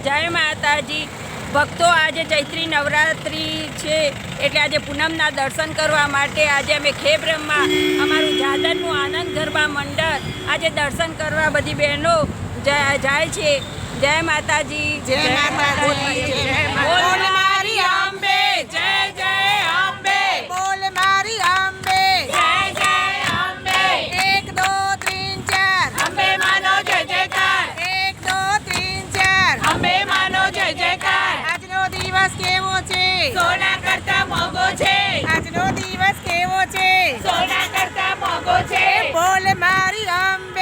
જય માતાજી ભક્તો। આજે ચૈત્રી નવરાત્રિ છે એટલે આજે પૂનમના દર્શન કરવા માટે આજે અમે ખેબ્રહ્મા અમારું જાદરનું આનંદ ગરબા મંડળ આજે દર્શન કરવા બધી બહેનો જાય છે। જય માતાજી, જય માતાજી, બોલ મારી અંબે, જય જય અંબે, બોલ મારી અંબે, જય જય અંબે। 1 2 3 4 અંબે માનો જય જયકાર, 1 2 3 4 અંબે માનો જય જયકાર। આજનો દિવસ કેવો છે? સોના કરતા મોંઘો છે, આજનો દિવસ કેવો છે? સોના કરતા મોંઘો છે। બોલ મારી અંબે,